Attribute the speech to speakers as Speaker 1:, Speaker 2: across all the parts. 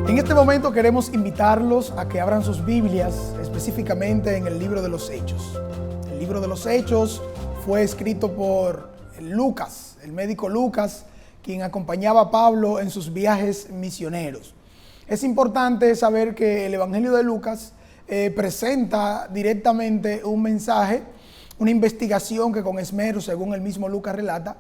Speaker 1: En este momento queremos invitarlos a que abran sus Biblias, específicamente en el libro de los Hechos. El libro de los Hechos fue escrito por Lucas, el médico Lucas, quien acompañaba a Pablo en sus viajes misioneros. Es importante saber que el Evangelio de Lucas presenta directamente un mensaje, una investigación que con esmero, según el mismo Lucas relata,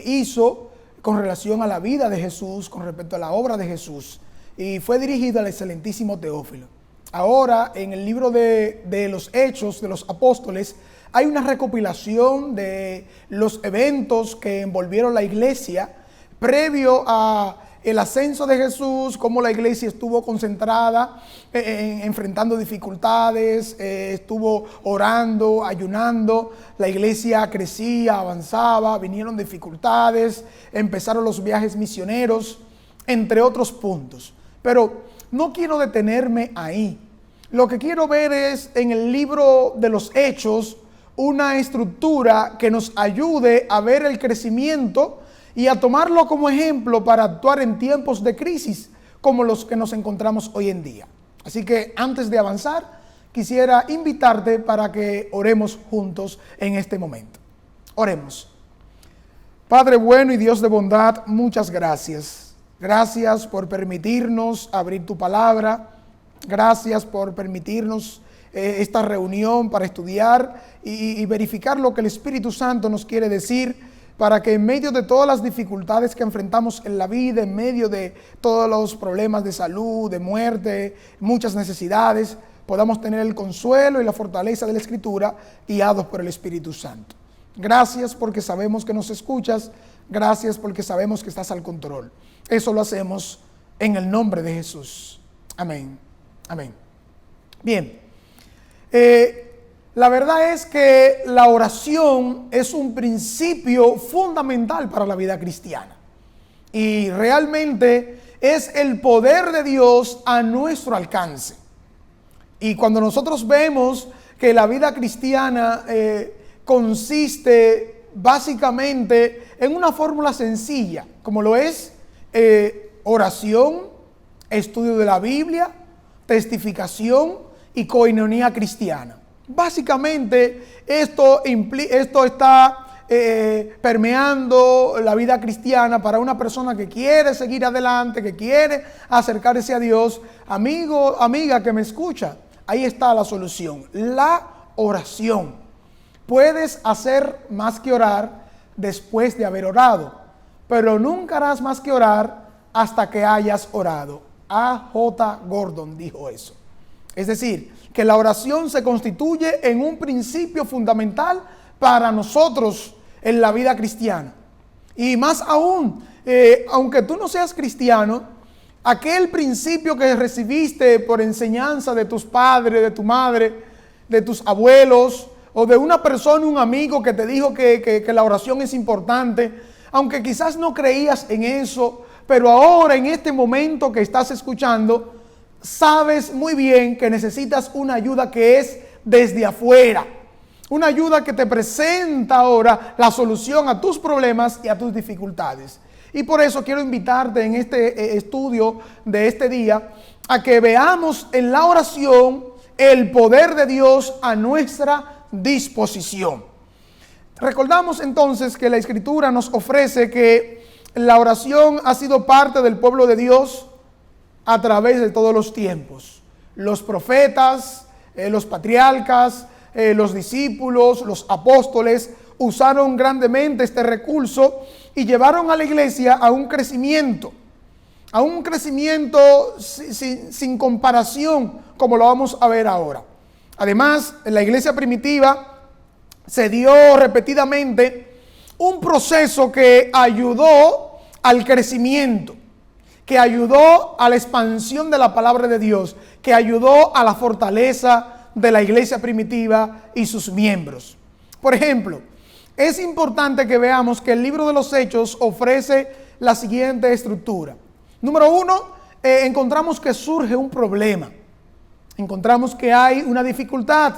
Speaker 1: hizo con relación a la vida de Jesús, con respecto a la obra de Jesús, y fue dirigido al excelentísimo Teófilo. Ahora, en el libro de los Hechos de los Apóstoles, hay una recopilación de los eventos que envolvieron la iglesia previo a el ascenso de Jesús, cómo la iglesia estuvo concentrada, enfrentando dificultades, estuvo orando, ayunando, la iglesia crecía, avanzaba, vinieron dificultades, empezaron los viajes misioneros, entre otros puntos. Pero no quiero detenerme ahí. Lo que quiero ver es en el libro de los Hechos una estructura que nos ayude a ver el crecimiento y a tomarlo como ejemplo para actuar en tiempos de crisis como los que nos encontramos hoy en día. Así que antes de avanzar, quisiera invitarte para que oremos juntos en este momento. Oremos. Padre bueno y Dios de bondad, muchas gracias. Gracias por permitirnos abrir tu palabra. Gracias por permitirnos esta reunión para estudiar y verificar lo que el Espíritu Santo nos quiere decir, para que en medio de todas las dificultades que enfrentamos en la vida, en medio de todos los problemas de salud, de muerte, muchas necesidades, podamos tener el consuelo y la fortaleza de la Escritura, guiados por el Espíritu Santo. Gracias porque sabemos que nos escuchas. Gracias porque sabemos que estás al control. Eso lo hacemos en el nombre de Jesús. Amén. Amén. Bien. La verdad es que la oración es un principio fundamental para la vida cristiana. Y realmente es el poder de Dios a nuestro alcance. Y cuando nosotros vemos que la vida cristiana consiste básicamente en una fórmula sencilla, como lo es oración, estudio de la Biblia, testificación y coinonía cristiana. Básicamente esto está permeando la vida cristiana para una persona que quiere seguir adelante, que quiere acercarse a Dios. Amigo, amiga que me escucha, ahí está la solución, la oración. Puedes hacer más que orar después de haber orado, pero nunca harás más que orar hasta que hayas orado. A.J. Gordon dijo eso. Es decir, que la oración se constituye en un principio fundamental para nosotros en la vida cristiana. Y más aún, aunque tú no seas cristiano, aquel principio que recibiste por enseñanza de tus padres, de tu madre, de tus abuelos, o de una persona, un amigo que te dijo que la oración es importante, aunque quizás no creías en eso, pero ahora en este momento que estás escuchando, sabes muy bien que necesitas una ayuda que es desde afuera. Una ayuda que te presenta ahora la solución a tus problemas y a tus dificultades. Y por eso quiero invitarte en este estudio de este día a que veamos en la oración el poder de Dios a nuestra disposición. Recordamos entonces que la Escritura nos ofrece que la oración ha sido parte del pueblo de Dios a través de todos los tiempos. Los profetas, los patriarcas, los discípulos, los apóstoles usaron grandemente este recurso y llevaron a la iglesia a un crecimiento sin comparación, como lo vamos a ver ahora. Además, en la iglesia primitiva se dio repetidamente un proceso que ayudó al crecimiento, que ayudó a la expansión de la palabra de Dios, que ayudó a la fortaleza de la iglesia primitiva y sus miembros. Por ejemplo, es importante que veamos que el libro de los Hechos ofrece la siguiente estructura. Número uno, encontramos que surge un problema. Encontramos que hay una dificultad,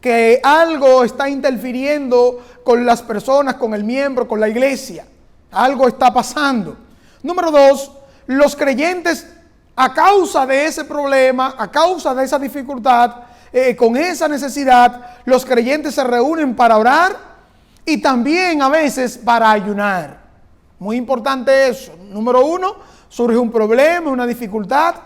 Speaker 1: que algo está interfiriendo con las personas, con el miembro, con la iglesia. Algo está pasando. Número dos, los creyentes A causa de ese problema, a causa de esa dificultad, con esa necesidad, los creyentes se reúnen para orar y también a veces para ayunar. Muy importante eso. Número 1, surge un problema, una dificultad.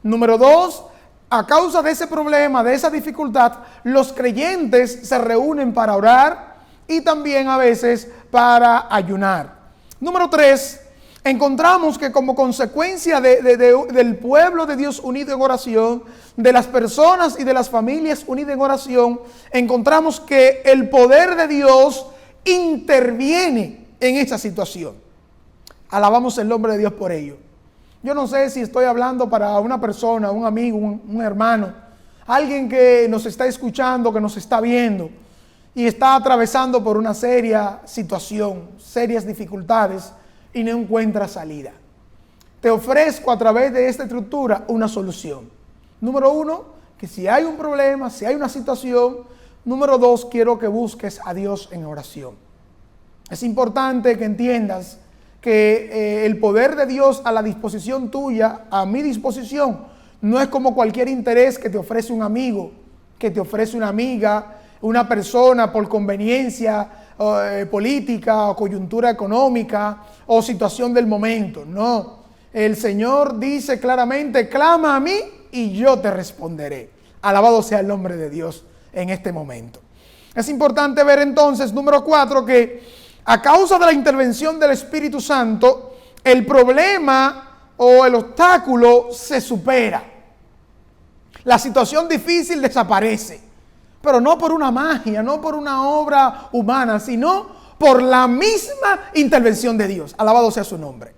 Speaker 1: Número 2, a causa de ese problema, de esa dificultad, los creyentes se reúnen para orar y también a veces para ayunar. Número 3, encontramos que como consecuencia del pueblo de Dios unido en oración, de las personas y de las familias unidas en oración, encontramos que el poder de Dios interviene en esa situación. Alabamos el nombre de Dios por ello. Yo no sé si estoy hablando para una persona, un amigo, un hermano, alguien que nos está escuchando, que nos está viendo y está atravesando por una seria situación, serias dificultades y no encuentra salida. Te ofrezco a través de esta estructura una solución. Número 1, que si hay un problema, si hay una situación. Número 2, quiero que busques a Dios en oración. Es importante que entiendas que el poder de Dios a la disposición tuya, a mi disposición, no es como cualquier interés que te ofrece un amigo, que te ofrece una amiga, una persona por conveniencia política o coyuntura económica o situación del momento. No, el Señor dice claramente: clama a mí y yo te responderé. Alabado sea el nombre de Dios en este momento. Es importante ver entonces, número 4, que a causa de la intervención del Espíritu Santo, el problema o el obstáculo se supera. La situación difícil desaparece, pero no por una magia, no por una obra humana, sino por la misma intervención de Dios. Alabado sea su nombre.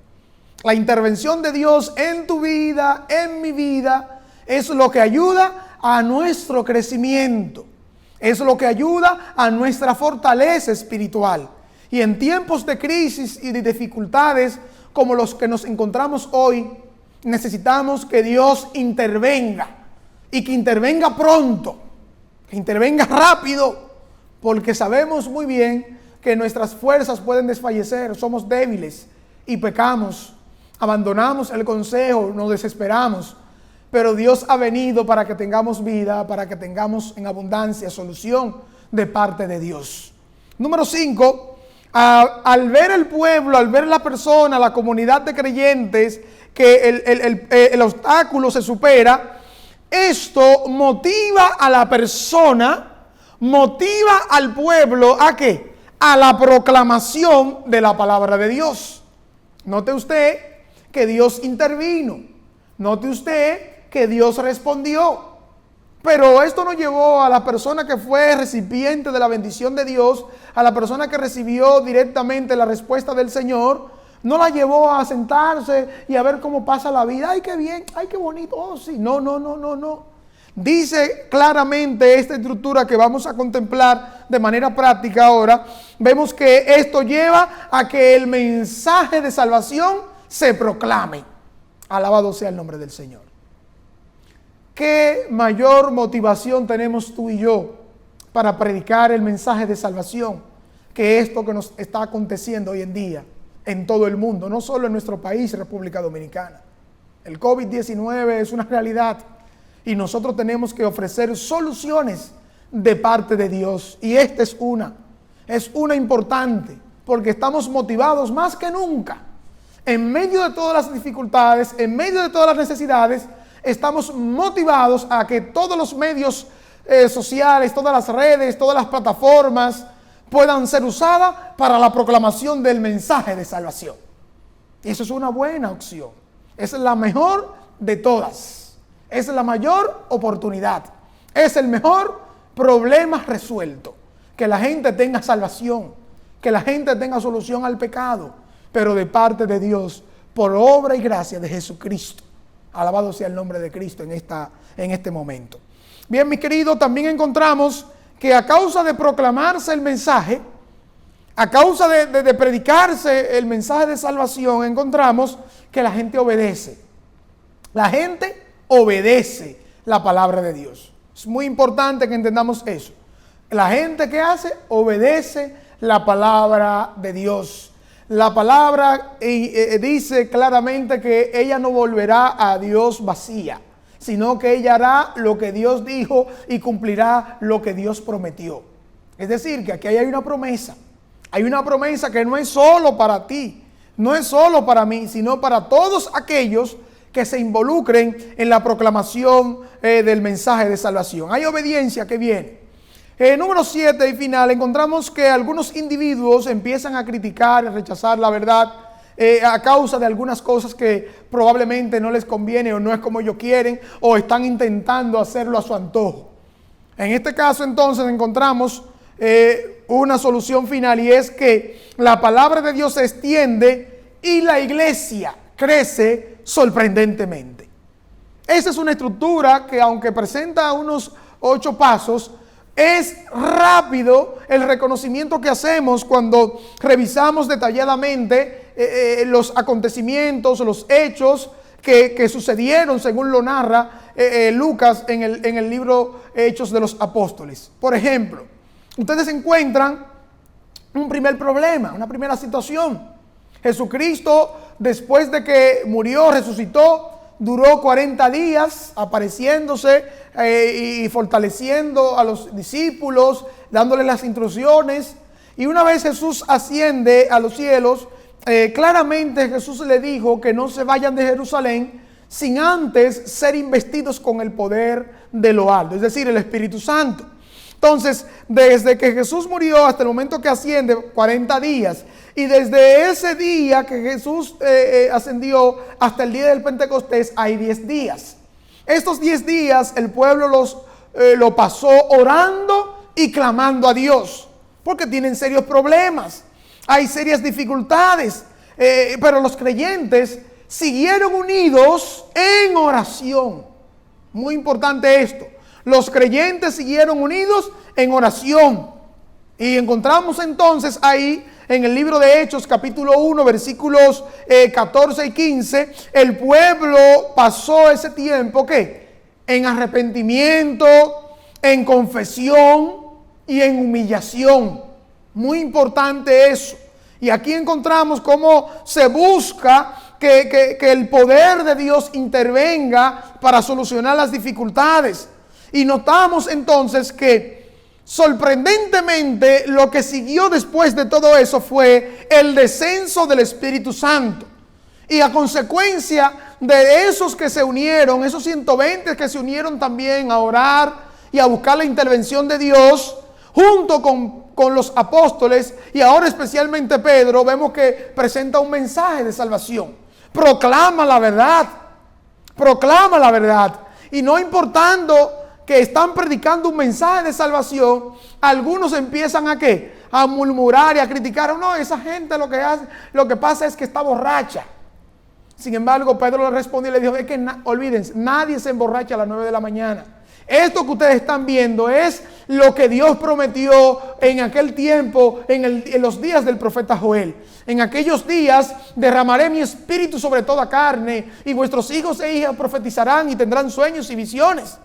Speaker 1: La intervención de Dios en tu vida, en mi vida, es lo que ayuda a nuestro crecimiento. Es lo que ayuda a nuestra fortaleza espiritual. Y en tiempos de crisis y de dificultades como los que nos encontramos hoy, necesitamos que Dios intervenga y que intervenga pronto, que intervenga rápido, porque sabemos muy bien que nuestras fuerzas pueden desfallecer, somos débiles y pecamos, abandonamos el consejo, nos desesperamos, pero Dios ha venido para que tengamos vida, para que tengamos en abundancia solución de parte de Dios. Número 5. Al ver el pueblo, al ver la persona, la comunidad de creyentes, que el obstáculo se supera, esto motiva a la persona, motiva al pueblo ¿a qué? A la proclamación de la palabra de Dios. Note usted que Dios intervino, note usted que Dios respondió. Pero esto no llevó a la persona que fue recipiente de la bendición de Dios, a la persona que recibió directamente la respuesta del Señor, no la llevó a sentarse y a ver cómo pasa la vida. ¡Ay, qué bien! ¡Ay, qué bonito! ¡Oh, sí! No. Dice claramente esta estructura que vamos a contemplar de manera práctica ahora. Vemos que esto lleva a que el mensaje de salvación se proclame. Alabado sea el nombre del Señor. ¿Qué mayor motivación tenemos tú y yo para predicar el mensaje de salvación que esto que nos está aconteciendo hoy en día en todo el mundo, no solo en nuestro país, República Dominicana? El COVID-19 es una realidad y nosotros tenemos que ofrecer soluciones de parte de Dios, y esta es una importante, porque estamos motivados más que nunca. En medio de todas las dificultades, en medio de todas las necesidades, estamos motivados a que todos los medios sociales, todas las redes, todas las plataformas puedan ser usadas para la proclamación del mensaje de salvación. Y eso es una buena opción. Es la mejor de todas. Es la mayor oportunidad. Es el mejor problema resuelto. Que la gente tenga salvación, que la gente tenga solución al pecado, pero de parte de Dios, por obra y gracia de Jesucristo. Alabado sea el nombre de Cristo en este momento. Bien, mis queridos, también encontramos que a causa de proclamarse el mensaje, a causa de predicarse el mensaje de salvación, encontramos que la gente obedece. La gente obedece la palabra de Dios. Es muy importante que entendamos eso. La gente que hace, obedece la palabra de Dios. La palabra dice claramente que ella no volverá a Dios vacía, sino que ella hará lo que Dios dijo y cumplirá lo que Dios prometió. Es decir, que aquí hay una promesa. Hay una promesa que no es solo para ti, no es solo para mí, sino para todos aquellos que se involucren en la proclamación del mensaje de salvación. Hay obediencia que viene. Número 7 y final, encontramos que algunos individuos empiezan a criticar y rechazar la verdad a causa de algunas cosas que probablemente no les conviene o no es como ellos quieren o están intentando hacerlo a su antojo. En este caso entonces encontramos una solución final, y es que la palabra de Dios se extiende y la iglesia crece sorprendentemente. Esa es una estructura que, aunque presenta unos 8 pasos, es rápido el reconocimiento que hacemos cuando revisamos detalladamente los acontecimientos, los hechos que sucedieron según lo narra Lucas en el libro Hechos de los Apóstoles. Por ejemplo, ustedes encuentran un primer problema, una primera situación. Jesucristo, después de que murió, resucitó, duró 40 días apareciéndose y fortaleciendo a los discípulos, dándoles las instrucciones. Y una vez Jesús asciende a los cielos, claramente Jesús le dijo que no se vayan de Jerusalén sin antes ser investidos con el poder de lo alto, es decir, el Espíritu Santo. Entonces, desde que Jesús murió hasta el momento que asciende, 40 días. Y desde ese día que Jesús ascendió hasta el día del Pentecostés, hay 10 días. Estos 10 días el pueblo lo pasó orando y clamando a Dios, porque tienen serios problemas, hay serias dificultades, pero los creyentes siguieron unidos en oración. Muy importante esto. Los creyentes siguieron unidos en oración. Y encontramos entonces ahí en el libro de Hechos capítulo 1 versículos 14 y 15, el pueblo pasó ese tiempo ¿qué? En arrepentimiento, en confesión y en humillación. Muy importante eso. Y aquí encontramos cómo se busca que el poder de Dios intervenga para solucionar las dificultades. Y notamos entonces que sorprendentemente lo que siguió después de todo eso fue el descenso del Espíritu Santo. Y a consecuencia de esos que se unieron, esos 120 que se unieron también a orar y a buscar la intervención de Dios, junto con los apóstoles, y ahora especialmente Pedro, vemos que presenta un mensaje de salvación. Proclama la verdad. Proclama la verdad. Y no importando que están predicando un mensaje de salvación, algunos empiezan ¿a qué? A murmurar y a criticar. No, esa gente lo que pasa es que está borracha. Sin embargo, Pedro le respondió y le dijo, es que olvídense, nadie se emborracha a las 9 de la mañana. Esto que ustedes están viendo es lo que Dios prometió en aquel tiempo, en los días del profeta Joel. En aquellos días derramaré mi espíritu sobre toda carne, y vuestros hijos e hijas profetizarán y tendrán sueños y visiones.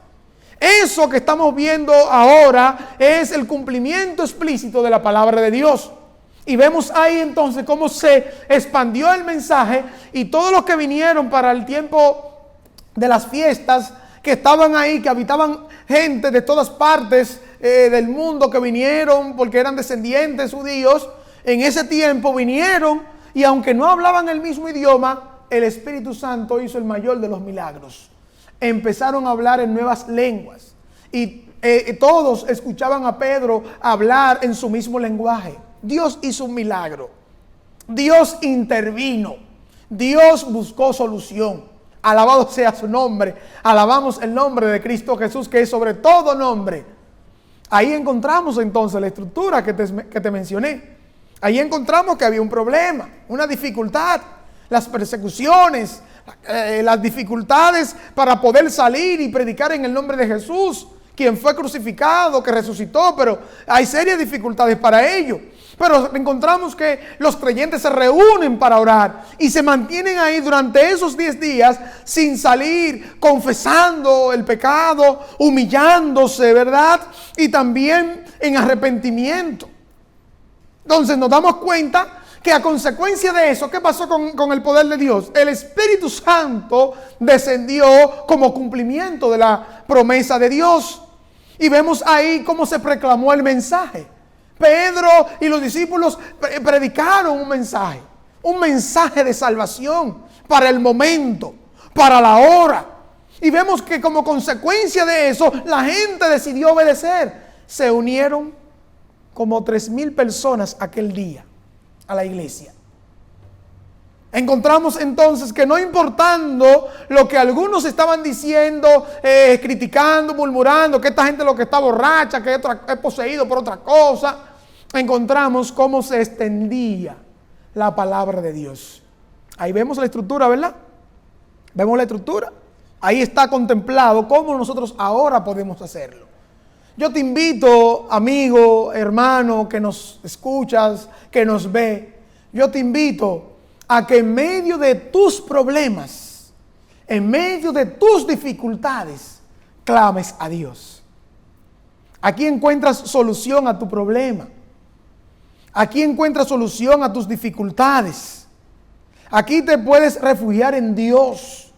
Speaker 1: Eso que estamos viendo ahora es el cumplimiento explícito de la palabra de Dios. Y vemos ahí entonces cómo se expandió el mensaje, y todos los que vinieron para el tiempo de las fiestas, que estaban ahí, que habitaban gente de todas partes del mundo, que vinieron porque eran descendientes judíos, en ese tiempo vinieron, y aunque no hablaban el mismo idioma, el Espíritu Santo hizo el mayor de los milagros. Empezaron a hablar en nuevas lenguas, y todos escuchaban a Pedro hablar en su mismo lenguaje. Dios hizo un milagro. Dios intervino. Dios buscó solución. Alabado sea su nombre. Alabamos el nombre de Cristo Jesús, que es sobre todo nombre. Ahí encontramos entonces la estructura que te mencioné. Ahí encontramos que había un problema, una dificultad, las persecuciones, las dificultades para poder salir y predicar en el nombre de Jesús, quien fue crucificado, que resucitó, pero hay serias dificultades para ello. Pero encontramos que los creyentes se reúnen para orar y se mantienen ahí durante esos 10 días sin salir, confesando el pecado, humillándose, ¿verdad? Y también en arrepentimiento. Entonces nos damos cuenta que a consecuencia de eso, ¿qué pasó con el poder de Dios? El Espíritu Santo descendió como cumplimiento de la promesa de Dios. Y vemos ahí cómo se proclamó el mensaje. Pedro y los discípulos predicaron un mensaje de salvación para el momento, para la hora. Y vemos que como consecuencia de eso, la gente decidió obedecer. Se unieron como 3,000 personas aquel día a la iglesia. Encontramos entonces que no importando lo que algunos estaban diciendo, criticando, murmurando, que esta gente lo que está borracha, que es poseído por otra cosa, encontramos cómo se extendía la palabra de Dios. Ahí vemos la estructura, ¿verdad? Vemos la estructura. Ahí está contemplado cómo nosotros ahora podemos hacerlo. Yo te invito, amigo, hermano, que nos escuchas, que nos ve, yo te invito a que en medio de tus problemas, en medio de tus dificultades, clames a Dios. Aquí encuentras solución a tu problema. Aquí encuentras solución a tus dificultades. Aquí te puedes refugiar en Dios.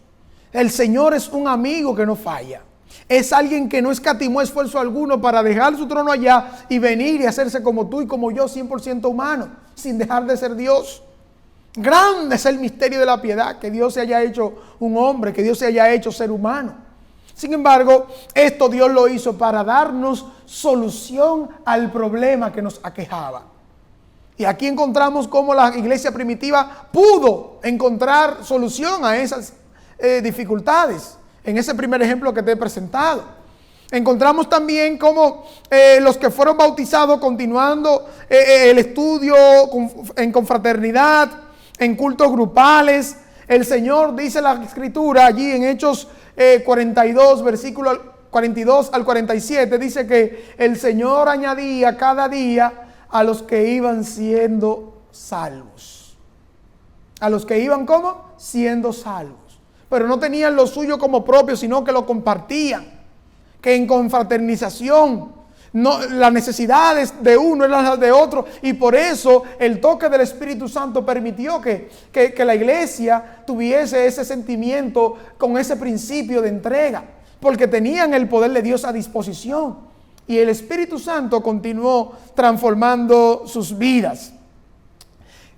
Speaker 1: El Señor es un amigo que no falla. Es alguien que no escatimó esfuerzo alguno para dejar su trono allá y venir y hacerse como tú y como yo, 100% humano, sin dejar de ser Dios. Grande es el misterio de la piedad, que Dios se haya hecho un hombre, que Dios se haya hecho ser humano. Sin embargo, esto Dios lo hizo para darnos solución al problema que nos aquejaba. Y aquí encontramos cómo la iglesia primitiva pudo encontrar solución a esas dificultades. En ese primer ejemplo que te he presentado. Encontramos también cómo los que fueron bautizados, continuando el estudio en confraternidad, en cultos grupales, el Señor, dice la Escritura allí en Hechos 42, versículo 42 al 47, dice que el Señor añadía cada día a los que iban siendo salvos. A los que iban, ¿cómo? Siendo salvos. Pero no tenían lo suyo como propio, sino que lo compartían. Que en confraternización, las necesidades de uno eran las de otro. Y por eso el toque del Espíritu Santo permitió que la iglesia tuviese ese sentimiento con ese principio de entrega. Porque tenían el poder de Dios a disposición. Y el Espíritu Santo continuó transformando sus vidas.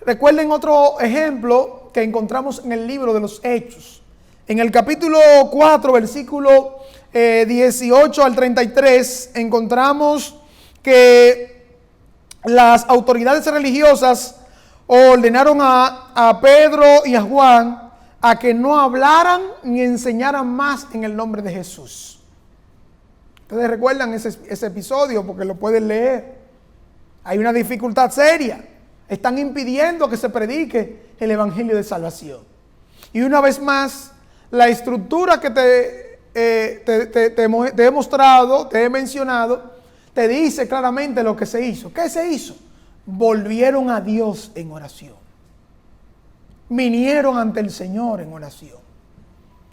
Speaker 1: Recuerden otro ejemplo que encontramos en el libro de los Hechos. En el capítulo 4, versículo 18 al 33, encontramos que las autoridades religiosas ordenaron a Pedro y a Juan a que no hablaran ni enseñaran más en el nombre de Jesús. Ustedes recuerdan ese episodio porque lo pueden leer. Hay una dificultad seria. Están impidiendo que se predique el evangelio de salvación. Y una vez más, la estructura que te he mostrado, te he mencionado, te dice claramente lo que se hizo. ¿Qué se hizo? Volvieron a Dios en oración. Vinieron ante el Señor en oración.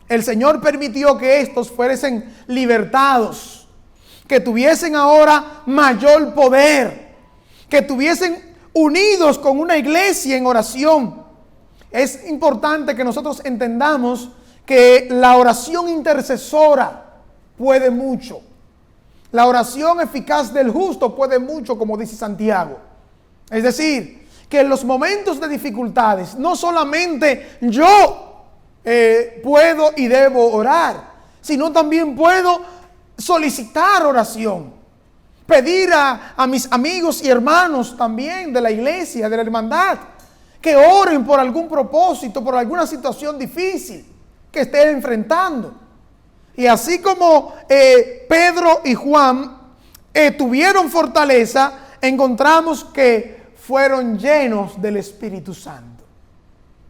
Speaker 1: El Señor permitió que estos fuesen libertados, que tuviesen ahora mayor poder, que tuviesen unidos con una iglesia en oración. Es importante que nosotros entendamos que la oración intercesora puede mucho. La oración eficaz del justo puede mucho, como dice Santiago. Es decir, que en los momentos de dificultades, no solamente yo puedo y debo orar, sino también puedo solicitar oración. Pedir a mis amigos y hermanos también de la iglesia, de la hermandad, que oren por algún propósito, por alguna situación difícil que esté enfrentando. Y así como Pedro y Juan tuvieron fortaleza, encontramos que fueron llenos del Espíritu Santo.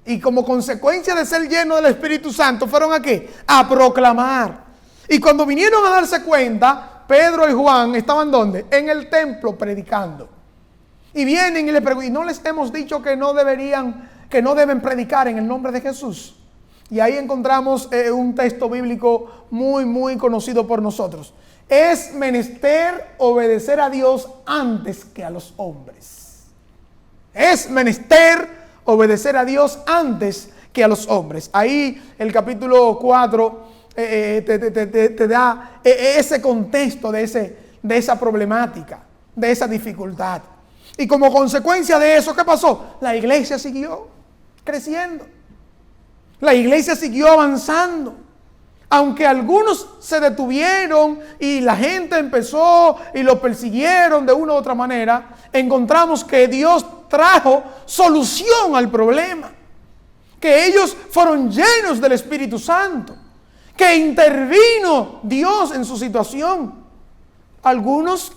Speaker 1: Y como consecuencia de ser llenos del Espíritu Santo, ¿fueron a qué? A proclamar. Y cuando vinieron a darse cuenta, Pedro y Juan estaban ¿dónde? En el templo predicando. Y vienen y le preguntan, ¿y no les hemos dicho que no deben predicar en el nombre de Jesús? Y ahí encontramos un texto bíblico muy, muy conocido por nosotros. Es menester obedecer a Dios antes que a los hombres. Es menester obedecer a Dios antes que a los hombres. Ahí el capítulo 4 te da ese contexto de esa problemática, de esa dificultad. Y como consecuencia de eso, ¿qué pasó? La iglesia siguió creciendo. La iglesia siguió avanzando. Aunque algunos se detuvieron y la gente empezó y lo persiguieron de una u otra manera, encontramos que Dios trajo solución al problema. Que ellos fueron llenos del Espíritu Santo. Que intervino Dios en su situación. Algunos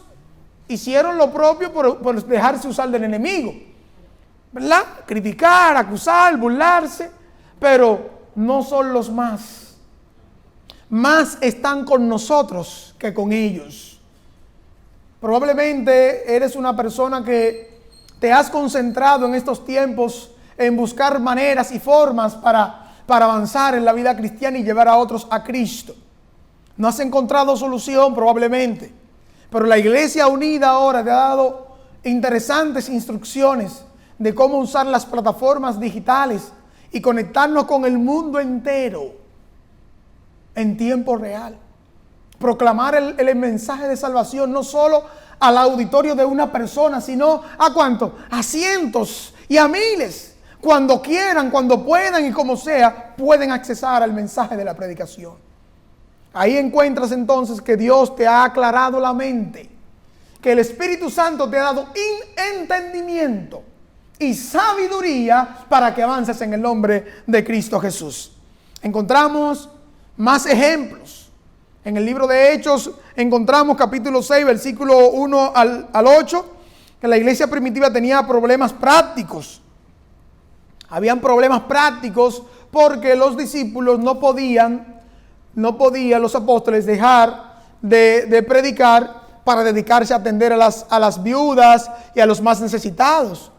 Speaker 1: hicieron lo propio por dejarse usar del enemigo, ¿verdad? Criticar, acusar, burlarse, pero no son los más. Más están con nosotros que con ellos. Probablemente eres una persona que te has concentrado en estos tiempos en buscar maneras y formas para avanzar en la vida cristiana y llevar a otros a Cristo. No has encontrado solución probablemente, pero la Iglesia Unida ahora te ha dado interesantes instrucciones de cómo usar las plataformas digitales y conectarnos con el mundo entero en tiempo real. Proclamar el mensaje de salvación no solo al auditorio de una persona, sino ¿a cuánto? A cientos y a miles. Cuando quieran, cuando puedan y como sea, pueden accesar al mensaje de la predicación. Ahí encuentras entonces que Dios te ha aclarado la mente, que el Espíritu Santo te ha dado entendimiento y sabiduría para que avances en el nombre de Cristo Jesús. Encontramos más ejemplos. En el libro de Hechos encontramos capítulo 6, versículo 1 al 8, que la iglesia primitiva tenía problemas prácticos. Habían problemas prácticos porque los discípulos no podían los apóstoles dejar de predicar para dedicarse a atender a las viudas y a los más necesitados.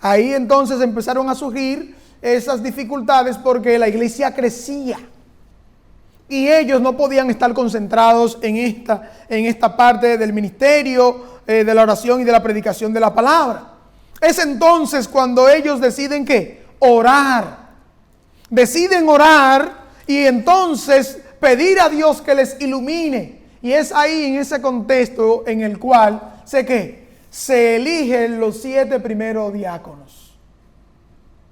Speaker 1: Ahí entonces empezaron a surgir esas dificultades porque la iglesia crecía. Y ellos no podían estar concentrados en esta parte del ministerio, de la oración y de la predicación de la palabra. Es entonces cuando ellos deciden ¿qué? Orar. Deciden orar y entonces pedir a Dios que les ilumine. Y es ahí en ese contexto en el cual se eligen los 7 primeros diáconos.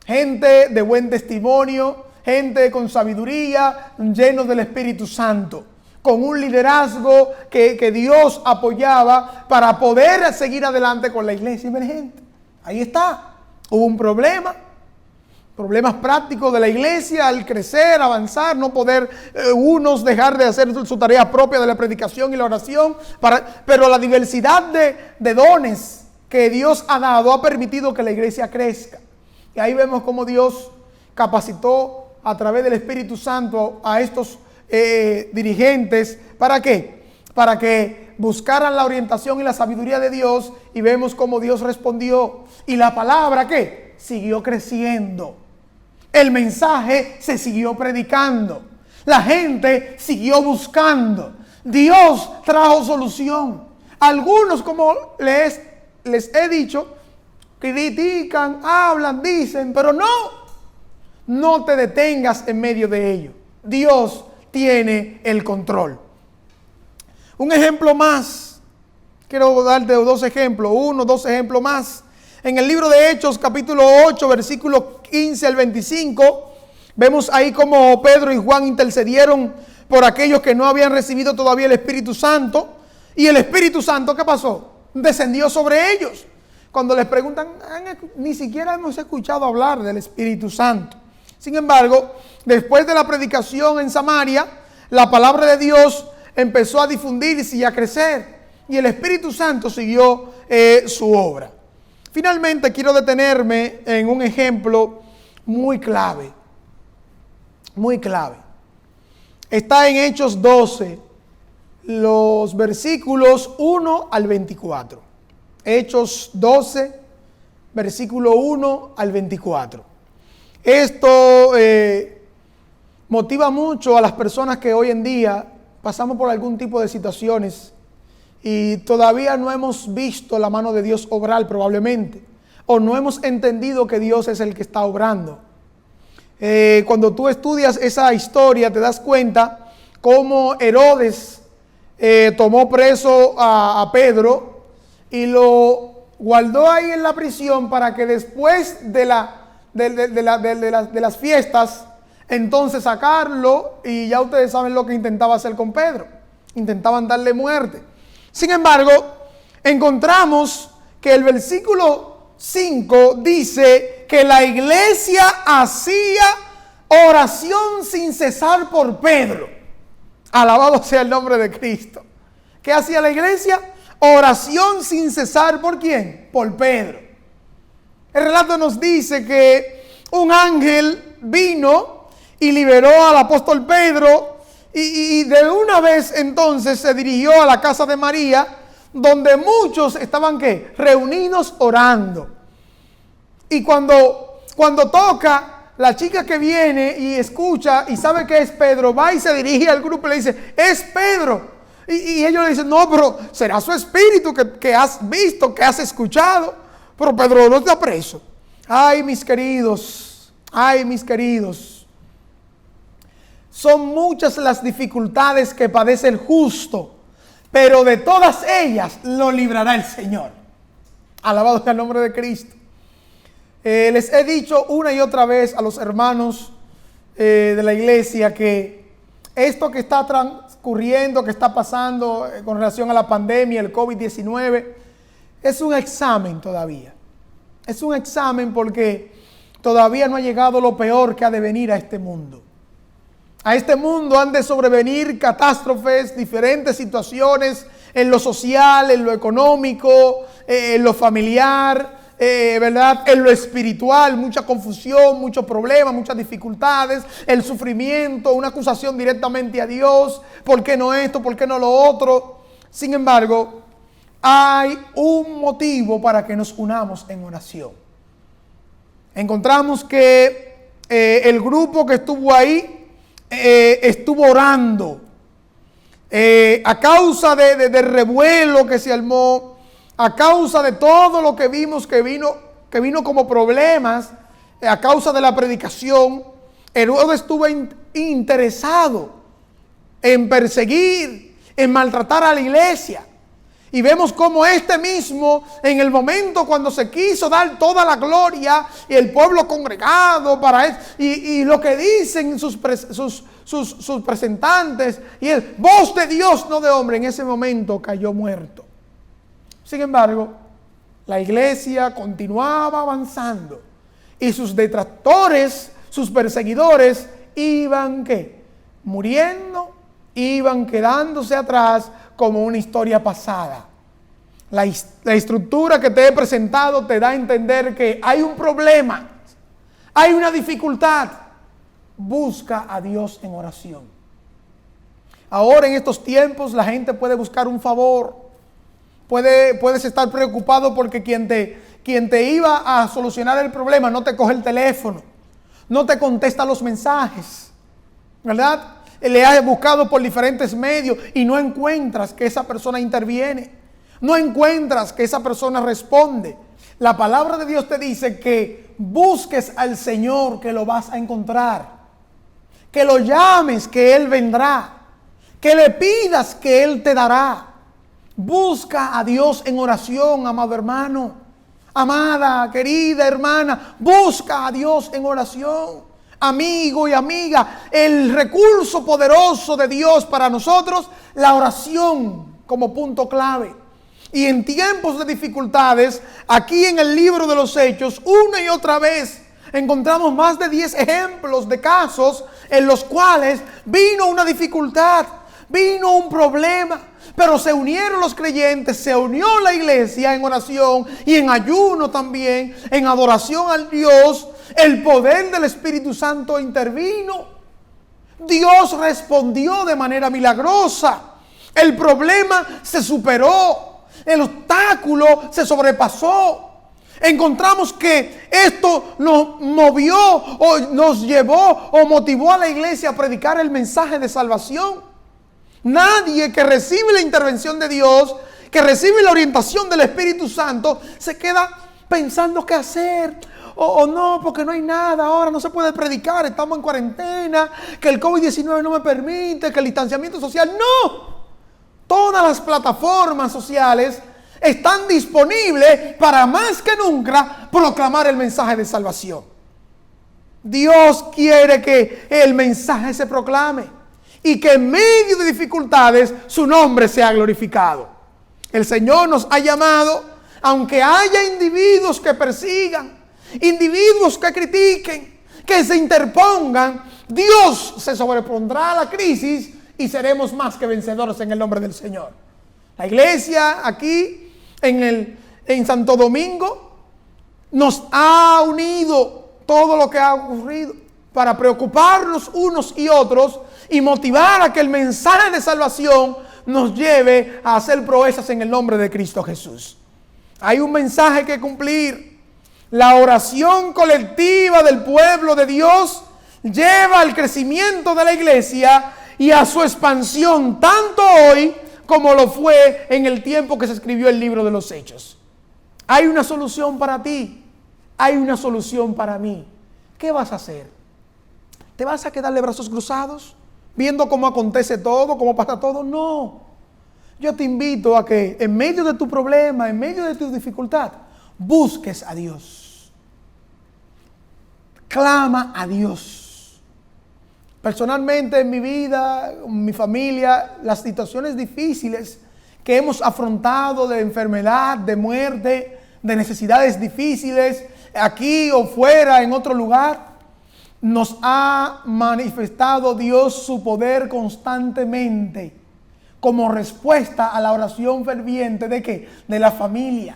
Speaker 1: Gente de buen testimonio, gente con sabiduría, llenos del Espíritu Santo, con un liderazgo que Dios apoyaba para poder seguir adelante con la iglesia emergente. Ahí está. Hubo un problemas prácticos de la iglesia al crecer, avanzar, no poder unos dejar de hacer su tarea propia de la predicación y la oración, pero la diversidad de dones que Dios ha dado ha permitido que la iglesia crezca. Y ahí vemos cómo Dios capacitó a través del Espíritu Santo a estos dirigentes. ¿Para qué? Para que buscaran la orientación y la sabiduría de Dios, y vemos cómo Dios respondió. Y la palabra ¿qué? Siguió creciendo. El mensaje se siguió predicando. La gente siguió buscando. Dios trajo solución. Algunos, como les he dicho, critican, hablan, dicen, pero no te detengas en medio de ello. Dios tiene el control. Un ejemplo más. Quiero darte 2 ejemplos. 2 ejemplos más. En el libro de Hechos, capítulo 8, versículo 15 al 25, vemos ahí como Pedro y Juan intercedieron por aquellos que no habían recibido todavía el Espíritu Santo. Y el Espíritu Santo, ¿qué pasó? Descendió sobre ellos. Cuando les preguntan, ni siquiera hemos escuchado hablar del Espíritu Santo. Sin embargo, después de la predicación en Samaria, la palabra de Dios empezó a difundirse y a crecer, y el Espíritu Santo siguió su obra. Finalmente, quiero detenerme en un ejemplo muy clave. Muy clave. Está en Hechos 12, los versículos 1 al 24. Hechos 12, versículo 1 al 24. Esto motiva mucho a las personas que hoy en día pasamos por algún tipo de situaciones y todavía no hemos visto la mano de Dios obrar probablemente. o no hemos entendido que Dios es el que está obrando. Cuando tú estudias esa historia te das cuenta cómo Herodes tomó preso a Pedro y lo guardó ahí en la prisión para que después de las fiestas entonces sacarlo, y ya ustedes saben lo que intentaba hacer con Pedro. Intentaban darle muerte. Sin embargo, encontramos que el versículo 5 dice que la iglesia hacía oración sin cesar por Pedro. Alabado sea el nombre de Cristo. ¿Qué hacía la iglesia? Oración sin cesar, ¿por quién? Por Pedro. El relato nos dice que un ángel vino y liberó al apóstol Pedro, y de una vez entonces se dirigió a la casa de María, donde muchos estaban ¿qué? Reunidos orando. Y cuando toca, la chica que viene y escucha y sabe que es Pedro, va y se dirige al grupo y le dice, es Pedro. Y ellos le dicen, no, pero será su espíritu que has visto, que has escuchado. Pero Pedro no está preso. Ay, mis queridos, son muchas las dificultades que padece el justo, pero de todas ellas lo librará el Señor. Alabado sea el nombre de Cristo. Les he dicho una y otra vez a los hermanos de la iglesia que esto que está transcurriendo, que está pasando con relación a la pandemia, el COVID-19, es un examen todavía. Es un examen porque todavía no ha llegado lo peor que ha de venir a este mundo. A este mundo han de sobrevenir catástrofes, diferentes situaciones en lo social, en lo económico, en lo familiar, ¿verdad? En lo espiritual, mucha confusión, muchos problemas, muchas dificultades, el sufrimiento, una acusación directamente a Dios. ¿Por qué no esto? ¿Por qué no lo otro? Sin embargo, hay un motivo para que nos unamos en oración. Encontramos que el grupo que estuvo ahí estuvo orando a causa del revuelo que se armó, a causa de todo lo que vimos que vino como problemas, a causa de la predicación. Herodes estuvo interesado en perseguir, en maltratar a la iglesia. Y vemos cómo este mismo, en el momento cuando se quiso dar toda la gloria y el pueblo congregado para él, y lo que dicen sus representantes, y el voz de Dios, no de hombre, en ese momento cayó muerto. Sin embargo, la iglesia continuaba avanzando y sus detractores, sus perseguidores, iban ¿qué? Muriendo, iban quedándose atrás como una historia pasada. La estructura que te he presentado te da a entender que hay un problema, hay una dificultad. Busca a Dios en oración. Ahora en estos tiempos la gente puede buscar un favor. Puedes estar preocupado porque quien te iba a solucionar el problema no te coge el teléfono, no te contesta los mensajes, ¿verdad? Le has buscado por diferentes medios y no encuentras que esa persona interviene. No encuentras que esa persona responde. La palabra de Dios te dice que busques al Señor, que lo vas a encontrar. Que lo llames, que Él vendrá. Que le pidas, que Él te dará. Busca a Dios en oración, amado hermano. Amada, querida hermana, busca a Dios en oración. Amigo y amiga, el recurso poderoso de Dios para nosotros, la oración como punto clave. Y en tiempos de dificultades, aquí en el libro de los Hechos, una y otra vez, encontramos más de 10 ejemplos de casos en los cuales vino una dificultad, vino un problema, pero se unieron los creyentes, se unió la iglesia en oración y en ayuno también, en adoración al Dios. El poder del Espíritu Santo intervino. Dios respondió de manera milagrosa. El problema se superó. El obstáculo se sobrepasó. Encontramos que esto nos movió o nos llevó o motivó a la iglesia a predicar el mensaje de salvación. Nadie que recibe la intervención de Dios, que recibe la orientación del Espíritu Santo, se queda pensando qué hacer, o no, porque no hay nada, ahora no se puede predicar, estamos en cuarentena, que el COVID-19 no me permite, que el distanciamiento social, no. Todas las plataformas sociales están disponibles para más que nunca proclamar el mensaje de salvación. Dios quiere que el mensaje se proclame y que en medio de dificultades su nombre sea glorificado. El Señor nos ha llamado, aunque haya individuos que persigan, individuos que critiquen, que se interpongan, Dios se sobrepondrá a la crisis y seremos más que vencedores en el nombre del Señor. La iglesia aquí en Santo Domingo nos ha unido todo lo que ha ocurrido para preocuparnos unos y otros y motivar a que el mensaje de salvación nos lleve a hacer proezas en el nombre de Cristo Jesús. Hay un mensaje que cumplir. La oración colectiva del pueblo de Dios lleva al crecimiento de la iglesia y a su expansión, tanto hoy como lo fue en el tiempo que se escribió el libro de los Hechos. Hay una solución para ti, hay una solución para mí. ¿Qué vas a hacer? ¿Te vas a quedar de brazos cruzados, viendo cómo acontece todo, cómo pasa todo? No. Yo te invito a que en medio de tu problema, en medio de tu dificultad, busques a Dios. Clama a Dios. Personalmente en mi vida, en mi familia, las situaciones difíciles que hemos afrontado de enfermedad, de muerte, de necesidades difíciles, aquí o fuera, en otro lugar, nos ha manifestado Dios su poder constantemente como respuesta a la oración ferviente ¿de qué? De la familia,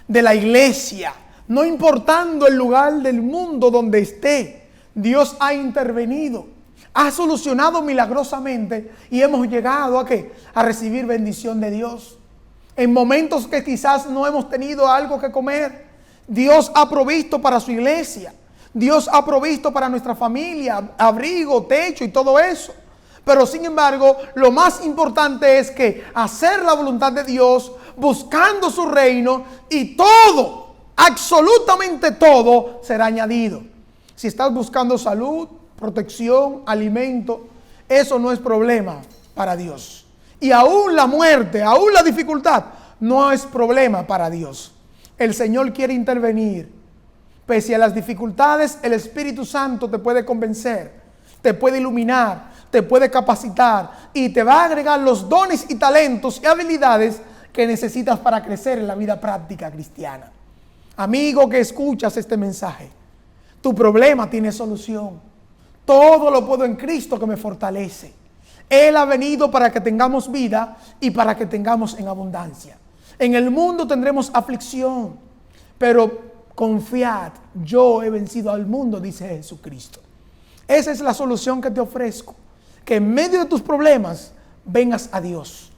Speaker 1: de la iglesia. No importando el lugar del mundo donde esté, Dios ha intervenido. Ha solucionado milagrosamente y hemos llegado ¿a qué? A recibir bendición de Dios. En momentos que quizás no hemos tenido algo que comer, Dios ha provisto para su iglesia. Dios ha provisto para nuestra familia abrigo, techo y todo eso. Pero sin embargo, lo más importante es que hacer la voluntad de Dios, buscando su reino, y todo, absolutamente todo, será añadido. Si estás buscando salud, protección, alimento, eso no es problema para Dios. Y aún la muerte, aún la dificultad, no es problema para Dios. El Señor quiere intervenir. Pese a las dificultades, el Espíritu Santo te puede convencer, te puede iluminar, te puede capacitar y te va a agregar los dones y talentos y habilidades que necesitas para crecer en la vida práctica cristiana. Amigo que escuchas este mensaje, tu problema tiene solución. Todo lo puedo en Cristo que me fortalece. Él ha venido para que tengamos vida y para que tengamos en abundancia. En el mundo tendremos aflicción, pero confiad, yo he vencido al mundo, dice Jesucristo. Esa es la solución que te ofrezco. Que en medio de tus problemas vengas a Dios.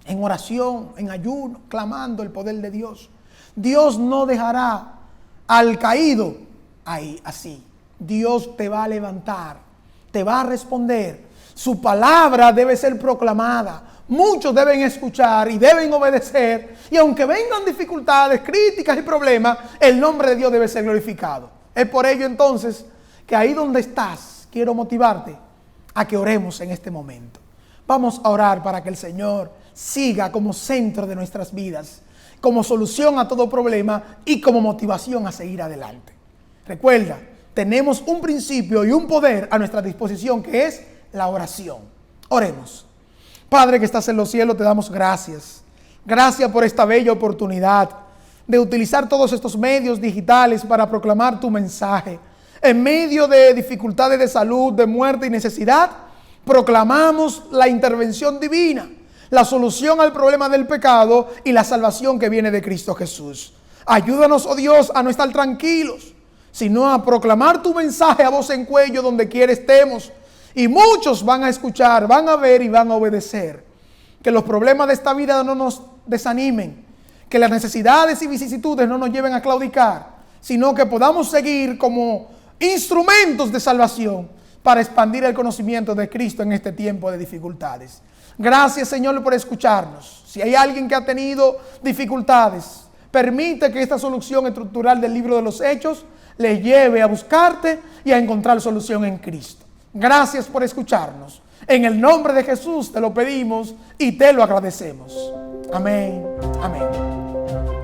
Speaker 1: En oración, en ayuno, clamando el poder de Dios. Dios no dejará al caído ahí, así. Dios te va a levantar, te va a responder. Su palabra debe ser proclamada. Muchos deben escuchar y deben obedecer. Y aunque vengan dificultades, críticas y problemas, el nombre de Dios debe ser glorificado. Es por ello entonces que ahí donde estás, quiero motivarte a que oremos en este momento. Vamos a orar para que el Señor siga como centro de nuestras vidas, como solución a todo problema y como motivación a seguir adelante. Recuerda, tenemos un principio y un poder a nuestra disposición que es la oración. Oremos. Padre que estás en los cielos, te damos gracias. Gracias por esta bella oportunidad de utilizar todos estos medios digitales para proclamar tu mensaje. En medio de dificultades de salud, de muerte y necesidad, proclamamos la intervención divina, la solución al problema del pecado y la salvación que viene de Cristo Jesús. Ayúdanos, oh Dios, a no estar tranquilos, sino a proclamar tu mensaje a voz en cuello donde quiera estemos. Y muchos van a escuchar, van a ver y van a obedecer. Que los problemas de esta vida no nos desanimen, que las necesidades y vicisitudes no nos lleven a claudicar, sino que podamos seguir como instrumentos de salvación para expandir el conocimiento de Cristo en este tiempo de dificultades. Gracias, Señor, por escucharnos. Si hay alguien que ha tenido dificultades, Permite que esta solución estructural del libro de los Hechos le lleve a buscarte y a encontrar solución en Cristo. Gracias por escucharnos. En el nombre de Jesús te lo pedimos y te lo agradecemos. Amén. Amén.